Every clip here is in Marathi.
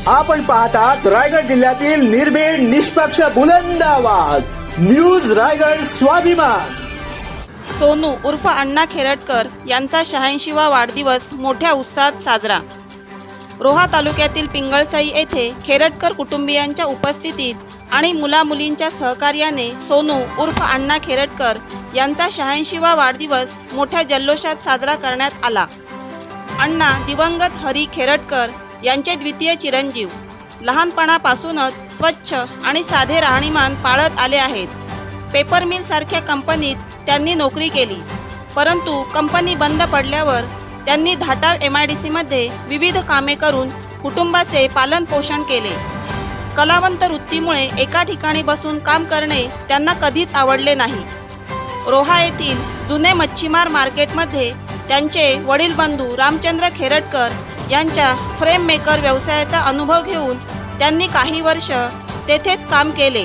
आपण पाहतात रायगड जिल्ह्यातील निर्भीड निष्पक्ष बुलंद आवाज न्यूज रायगड स्वाभिमान। सोनू उर्फ अण्णा खेरटकर यांचा 86वा वाढदिवस मोठ्या उत्साहात साजरा। रोहा तालुक्यातील पिंगळसई येथे खेरटकर कुटुंबियांच्या उपस्थितीत आणि मुलामुलींच्या सहकार्याने सोनू उर्फ अण्णा खेरटकर यांचा 86वा वाढदिवस मोठ्या जल्लोषात साजरा करण्यात आला। अण्णा दिवंगत हरी खेरटकर यांचे द्वितीय चिरंजीव। लहानपणापासूनच स्वच्छ आणि साधे राहणीमान पाळत आले आहेत। पेपर मिल सारख्या कंपनीत त्यांनी नोकरी केली, परंतु कंपनी बंद पडल्यावर त्यांनी धाटाव MIDC मध्ये विविध कामे करून कुटुंबाचे पालन पोषण केले। कलावंत वृत्तीमुळे एका ठिकाणी बसून काम करणे त्यांना कधीच आवडले नाही। रोहा येथील जुने मच्छीमार मार्केटमध्ये त्यांचे वडील बंधू रामचंद्र खेरटकर यांच्या फ्रेम मेकर व्यवसायाचा अनुभव घेऊन त्यांनी काही वर्ष तेथेच काम केले।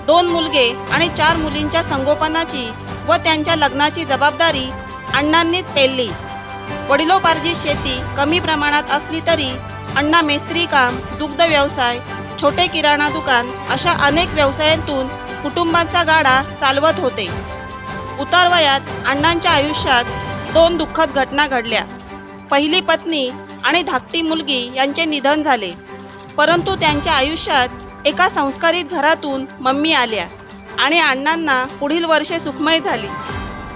2 मुलगे आणि 4 मुलींच्या संगोपनाची व त्यांच्या लग्नाची जबाबदारी अण्णांनीच पेलली। वडिलोपार्जित शेती कमी प्रमाणात असली तरी अण्णा मेस्त्री काम, दुग्ध व्यवसाय, छोटे किराणा दुकान अशा अनेक व्यवसायांतून कुटुंबाचा गाडा चालवत होते। उतारवयात अण्णांच्या आयुष्यात 2 दुःखद घटना घडल्या। पहिली पत्नी आणि धाकटी मुलगी यांचे निधन झाले, परंतु त्यांच्या आयुष्यात एका संस्कारित घरातून मम्मी आल्या आणि अण्णांना पुढील वर्षे सुखमय झाली।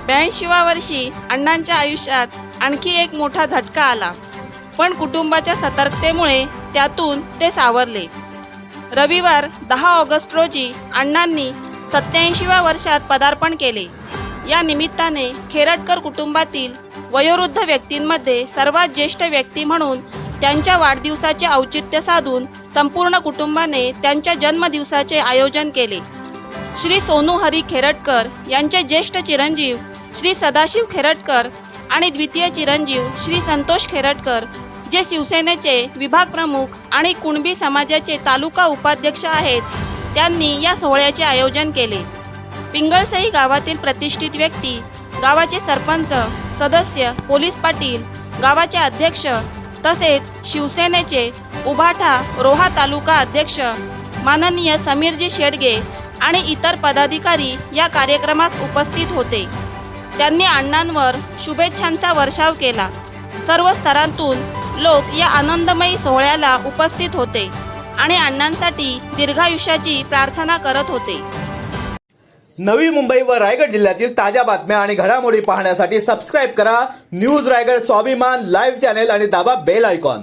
82व्या वर्षी अण्णांच्या आयुष्यात आणखी एक मोठा झटका आला, पण कुटुंबाच्या सतर्कतेमुळे त्यातून ते सावरले। रविवार 10 ऑगस्ट रोजी अण्णांनी 87व्या वर्षात पदार्पण केले। या निमित्ताने खेरटकर कुटुंबातील वयोवृद्ध व्यक्तींमध्ये सर्वात ज्येष्ठ व्यक्ती म्हणून त्यांच्या वाढदिवसाचे औचित्य साधून संपूर्ण कुटुंबाने त्यांच्या जन्मदिवसाचे आयोजन केले। श्री सोनू हरी खेरटकर यांचे ज्येष्ठ चिरंजीव श्री सदाशिव खेरटकर आणि द्वितीय चिरंजीव श्री संतोष खेरटकर, जे शिवसेनेचे विभाग प्रमुख आणि कुणबी समाजाचे तालुका उपाध्यक्ष आहेत, त्यांनी या सोहळ्याचे आयोजन केले। पिंगळसई गावातील प्रतिष्ठित व्यक्ती, गावाचे सरपंच, सदस्य, पोलीस पाटील, गावाचे अध्यक्ष तसेच शिवसेनेचे उभाठा रोहा तालुका अध्यक्ष माननीय समीरजी शेडगे आणि इतर पदाधिकारी या कार्यक्रमास उपस्थित होते। त्यांनी अण्णांवर शुभेच्छांचा वर्षाव केला। सर्व स्तरांतून लोक या आनंदमयी सोहळ्याला उपस्थित होते आणि अण्णांसाठी दीर्घायुष्याची प्रार्थना करत होते। नवी मुंबई व रायगड जिल्ह्यातील ताज्या बातम्या आणि घडामोडी पाहण्यासाठी सबस्क्राइब करा न्यूज रायगड स्वाभिमान लाईव्ह चॅनेल आणि दाबा बेल आयकॉन।